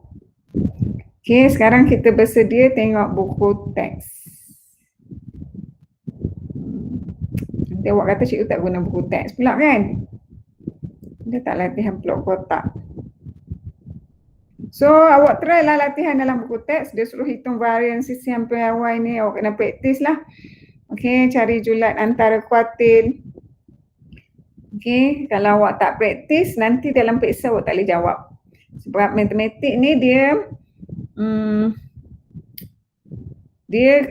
Okey, sekarang kita bersedia tengok buku teks. Nanti awak kata cikgu tak guna buku teks pula kan? Dia tak latihan blok kotak. So, awak try lah latihan dalam buku teks. Dia suruh hitung variansi yang piawai ni. Awak kena praktis lah. Okey, cari julat antara kuartil. Okey, kalau awak tak praktis, nanti dalam peksa awak tak boleh jawab. Sebab matematik ni dia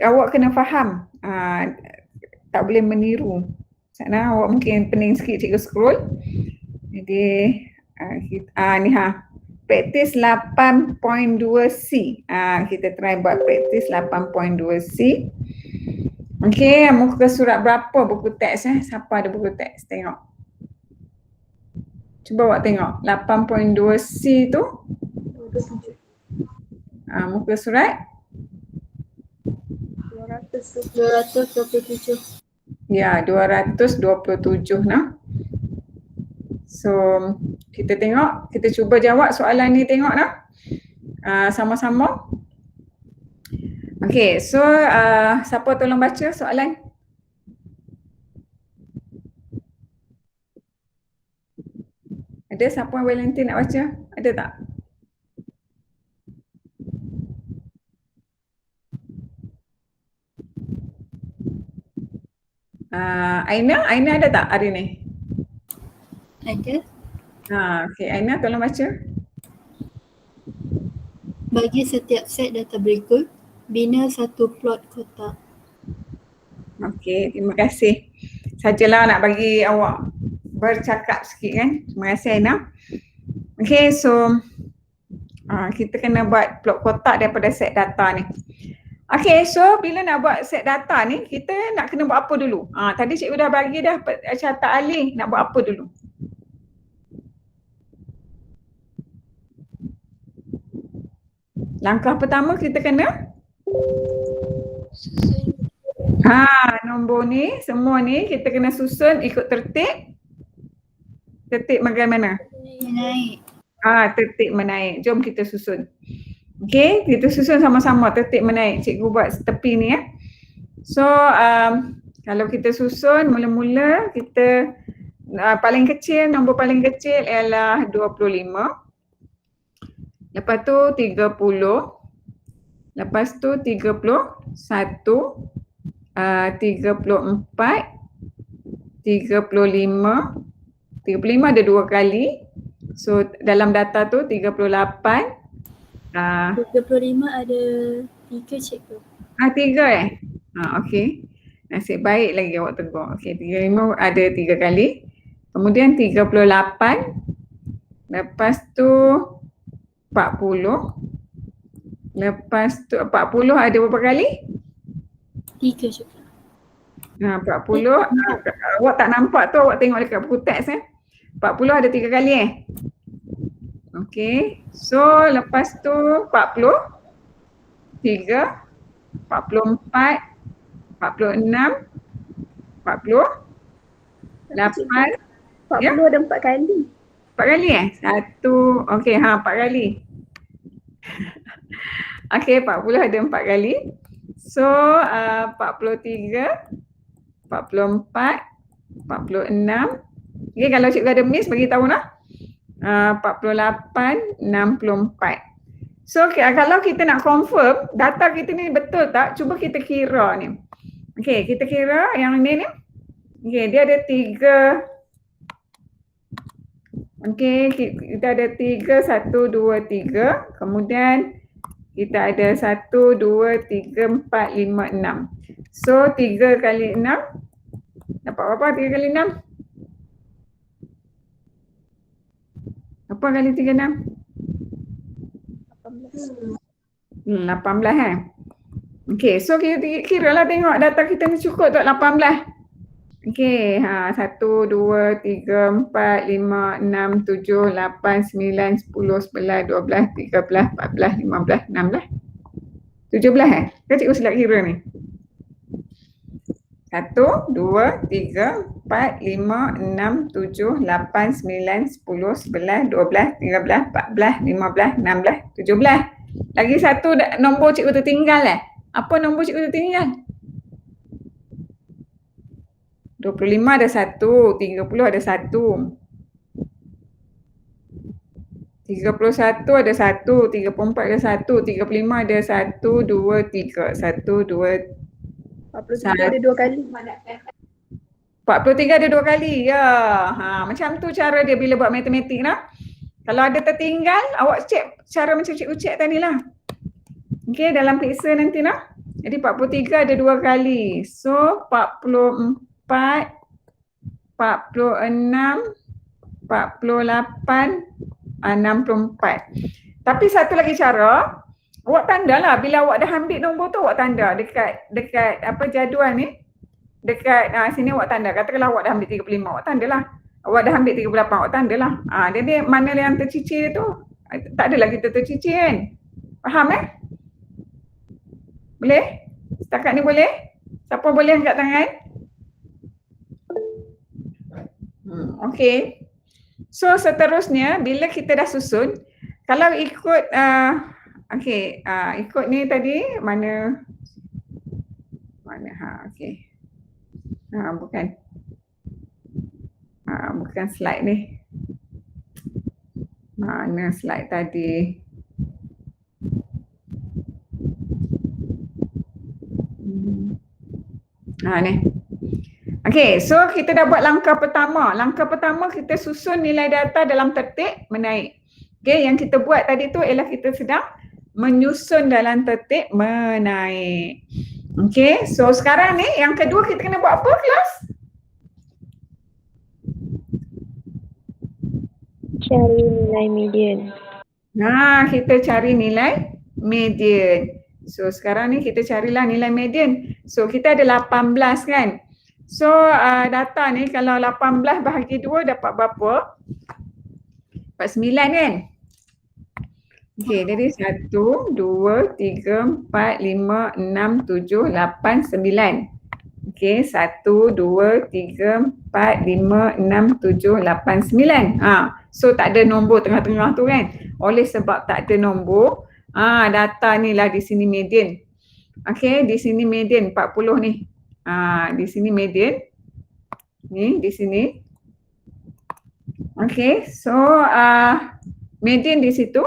awak kena faham. Tak boleh meniru. Sana awak mungkin pening sikit cikgu scroll. Jadi ni praktis 8.2C. Kita try buat praktis 8.2C. Okey, muka surat berapa buku teks Siapa ada buku teks? Tengok. Cuba awak tengok 8.2C tu. Muka surat 227. ya 227 nah. So kita tengok, kita cuba jawab soalan ni tengok nah. Sama-sama. Okey, so siapa tolong baca soalan? Ada siapa volunteer nak baca? Ada tak? Aina ada tak hari ni? Ada. Okey, Aina tolong baca. Bagi setiap set data berikut, bina satu plot kotak. Okey, terima kasih. Sajalah nak bagi awak bercakap sikit kan. Terima kasih Aina. Okey, so kita kena buat plot kotak daripada set data ni. Okey, so bila nak buat set data ni, kita nak kena buat apa dulu? Tadi cikgu dah bagi dah catat alih, nak buat apa dulu? Langkah pertama kita kena nombor ni, semua ni kita kena susun ikut tertib. Tertib bagaimana? Menaik. Tertib menaik. Jom kita susun. Okey, kita susun sama-sama tertib menaik. Cikgu buat tepi ni ya. So, kalau kita susun mula-mula kita paling kecil, nombor paling kecil ialah 25. Lepas tu 30. Lepas tu 31. 34. 35. 35 ada 2 kali. So dalam data tu 38. 35 ada 3 cikgu. 3 okey. Nasib baik lagi awak tegur. Okey, 35 ada 3 kali. Kemudian 38. Lepas tu 40. Lepas tu 40 ada berapa kali? 3 cikgu. 40. Awak tak nampak tu, awak tengok dekat buku teks 40 ada 3 kali Okey. So lepas tu 40. 3. 44. 46. 40. 8. 40 ada 4 kali. 4 kali 1. Okey, 4 kali. Okey, 40 ada 4 kali. So 43. 44. 46. Okey, kalau cikgu ada miss bagi tahu nah. 48, 64. So kalau kita nak confirm data kita ni betul tak, cuba kita kira ni. Okey, kita kira yang ni. Okey, dia ada 3. Okey, kita ada 3, 1, 2, 3. Kemudian kita ada 1, 2, 3, 4, 5, 6. So 3 kali 6. Dapat berapa 3 kali 6? Apa kali 3, 6? 18 Okey, so kita kira lah tengok data kita ni cukup tak 18. Okey, 1, 2, 3, 4, 5, 6, 7, 8, 9, 10, 11, 12, 13, 14, 15, 16, 17 Kan cikgu silap kira ni? 1, 2, 3, 4, 5, 6, 7, 8, 9, 10, 11, 12, 13, 14, 15, 16, 17. Lagi satu nombor cikgu tertinggal Apa nombor cikgu tertinggal? 25 ada 1, 30 ada 1. 31 ada 1, 34 ada 1, 35 ada 1, 2, 3. 1, 2, 43 ada 2 kali. 43 ada 2 kali. Ya. Macam tu cara dia bila buat matematik lah. Kalau ada tertinggal, awak cek cara macam cikgu cek tadi lah. Okey, dalam periksa nanti lah. Jadi 43 ada 2 kali. So 44, 46, 48, 64. Tapi satu lagi cara, awak tanda lah bila awak dah ambil nombor tu, awak tanda dekat apa jadual ni. Dekat sini awak tanda. Katakanlah awak dah ambil 35, awak tanda lah. Awak dah ambil 38, awak tanda lah. Jadi mana yang tercicir tu, tak adalah kita tercicir kan. Faham Boleh? Setakat ni boleh? Siapa boleh angkat tangan? Okey. So seterusnya bila kita dah susun, kalau ikut ikut ni tadi mana okey. Bukan slide ni. Mana slide tadi? Ni. Okey, so kita dah buat langkah pertama. Langkah pertama kita susun nilai data dalam tertib menaik. Okey, yang kita buat tadi tu ialah kita sedang menyusun dalam tertib menaik. Okey, so sekarang ni yang kedua kita kena buat apa kelas? Cari nilai median. Kita cari nilai median. So sekarang ni kita carilah nilai median. So kita ada 18 kan? So data ni kalau 18 bahagi 2 dapat berapa? Dapat 9 kan? Okey, jadi 1, 2, 3, 4, 5, 6, 7, 8, 9. Okey, 1, 2, 3, 4, 5, 6, 7, 8, 9. So tak ada nombor tengah-tengah tu kan? Oleh sebab tak ada nombor, data ni lah di sini median. Okey, di sini median 40 ni. Di sini median. Ni di sini. Okey, so median di situ.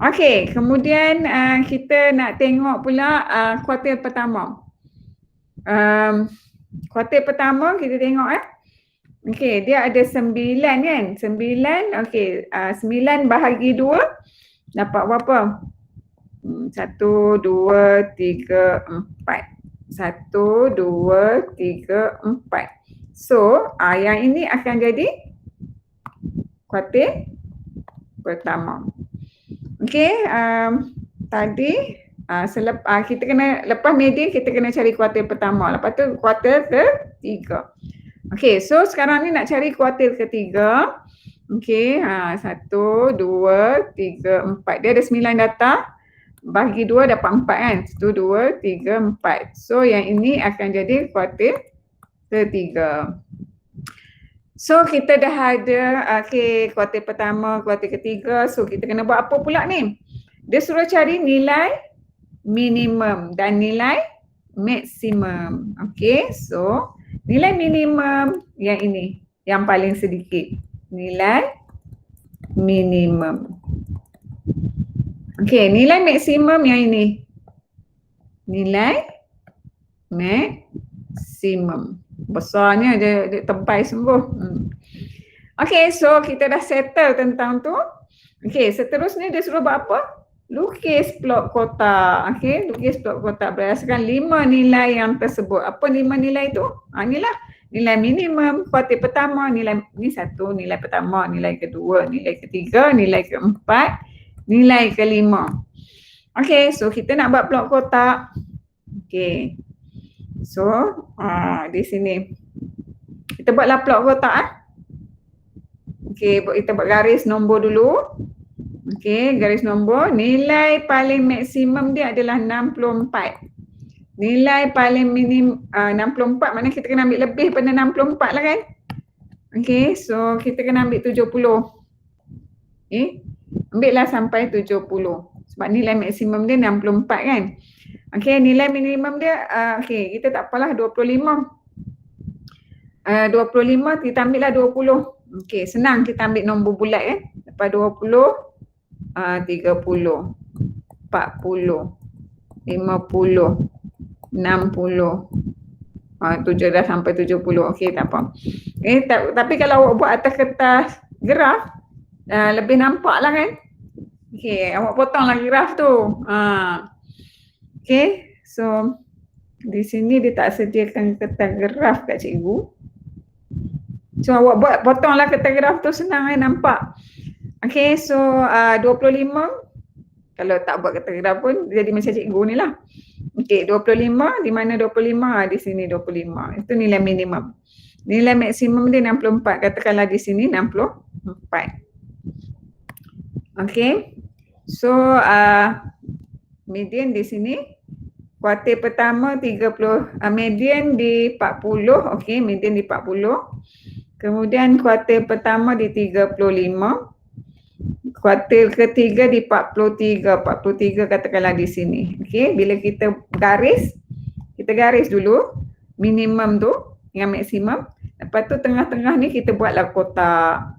Okey, kemudian kita nak tengok pula kuartil pertama. Kuartil pertama kita tengok Okey, dia ada 9 kan? 9, okey, 9 bahagi 2 dapat berapa? 1, 2, 3, 4. 1, 2, 3, 4. So, yang ini akan jadi kuartil pertama. Okey, tadi kita kena, lepas median kita kena cari kuartil pertama. Lepas tu kuartil ketiga. Okey, so sekarang ni nak cari kuartil ketiga. Okey, 1, 2, 3, 4. Dia ada 9 data. Bagi 2 dapat 4 kan? 1, 2, 3, 4. So yang ini akan jadi kuartil ketiga. So kita dah ada kuartil pertama, kuartil ketiga. So kita kena buat apa pula ni? Dia suruh cari nilai minimum dan nilai maksimum. Okey, so nilai minimum yang ini, yang paling sedikit. Nilai minimum. Okey, nilai maksimum yang ini. Nilai maksimum. Besarnya dia tebal sungguh. Okey, so kita dah settle tentang tu. Okey, seterusnya dia suruh buat apa? Lukis plot kotak. Okey, lukis plot kotak berdasarkan 5 nilai yang tersebut. Apa 5 nilai tu? Inilah nilai minimum kuartil pertama, nilai ni 1, nilai pertama, nilai kedua, nilai ketiga, nilai keempat, nilai kelima. Okey, so kita nak buat plot kotak. Okey. So, di sini. Kita buatlah plot kotak Okey, kita buat garis nombor dulu. Okey, garis nombor. Nilai paling maksimum dia adalah 64. nilai paling minim 64, mana kita kena ambil lebih pada 64 lah kan. Okay, so kita kena ambil 70. Okay, ambil lah sampai 70 sebab nilai maksimum dia 64 kan. Okay, nilai minimum dia okay, kita tak apalah 25. 25 kita ambil lah 20. Okay, senang kita ambil nombor bulat kan. Lepas 20, 30, 40, 50, 60, tu je dah sampai 70. Okey, tak apa. Tapi kalau awak buat atas kertas graf, lebih nampak lah kan. Okey, awak potonglah graf tu. Okey, so di sini dia tak sediakan kertas graf kat cikgu. So awak potonglah kertas graf tu, senang kan nampak. Okey, so 25. Kalau tak buat kertas graf pun jadi macam cikgu ni lah. Okey, 25, di mana 25? Di sini 25. Itu nilai minimum. Nilai maksimum dia 64. Katakanlah di sini 64. Okey. So median di sini. Kuartil pertama 30, median di 40. Okey, median di 40. Kemudian kuartil pertama di 35. Kuartil ketiga di 43 katakanlah di sini. Okey, bila kita garis dulu minimum tu dengan maksimum. Lepas tu tengah-tengah ni kita buatlah kotak.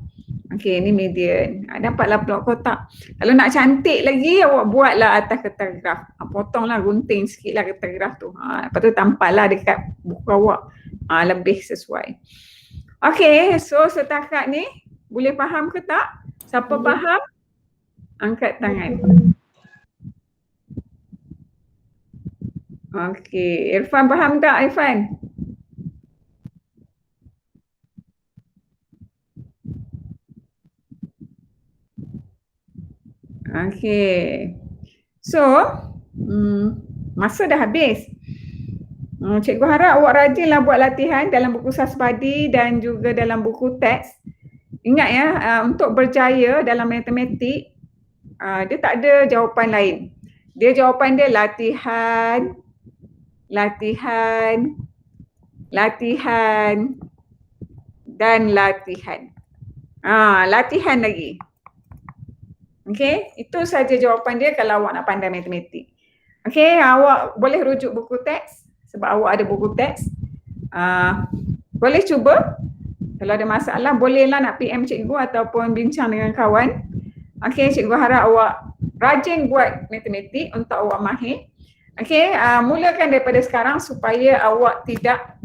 Okey, ni median. Dapatlah plot kotak. Kalau nak cantik lagi awak buatlah atas kertas graf. Potonglah, gunting sikitlah kertas graf tu. Lepas tu tampallah dekat buku awak. Lebih sesuai. Okey, so setakat ni boleh faham ke tak? Siapa faham? Angkat tangan. Okey, Irfan faham tak Irfan? Okey. So, masa dah habis. Cikgu harap awak rajinlah buat latihan dalam buku Sasbadi dan juga dalam buku teks. Ingat ya, untuk berjaya dalam matematik, dia tak ada jawapan lain. Dia jawapan dia latihan, latihan, latihan dan latihan. Latihan lagi. Okey, itu saja jawapan dia kalau awak nak pandai matematik. Okey, awak boleh rujuk buku teks sebab awak ada buku teks. Boleh cuba. Kalau ada masalah bolehlah nak PM cikgu ataupun bincang dengan kawan. Okey, cikgu harap awak rajin buat matematik untuk awak mahir. Okey, mulakan daripada sekarang supaya awak tidak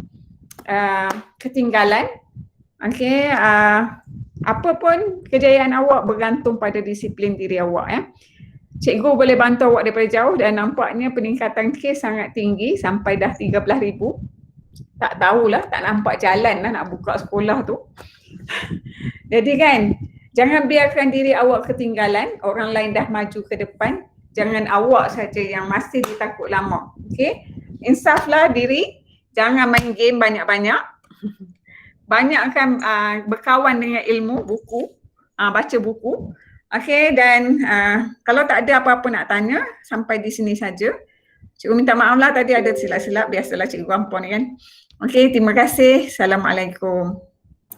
ketinggalan. Okey, apa pun kejayaan awak bergantung pada disiplin diri awak ya. Cikgu boleh bantu awak daripada jauh dan nampaknya peningkatan kes sangat tinggi sampai dah 13,000. Tak tahulah, tak nampak jalan lah nak buka sekolah tu. Jadi kan, jangan biarkan diri awak ketinggalan, orang lain dah maju ke depan. Jangan awak saja yang masih ditakut lama. Okey, insaflah diri, jangan main game banyak-banyak. Banyakkan berkawan dengan ilmu, buku, baca buku. Okey, dan kalau tak ada apa-apa nak tanya, sampai di sini saja. Cikgu minta maaf lah tadi ada silap-silap, biasalah cikgu ampun kan. Okey, terima kasih. Assalamualaikum.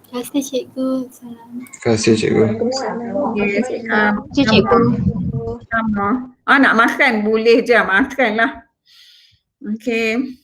Terima kasih cikgu. Salam. Terima kasih cikgu. Okey, Cikgu. sama. Nak makan boleh je, makanlah. Okey.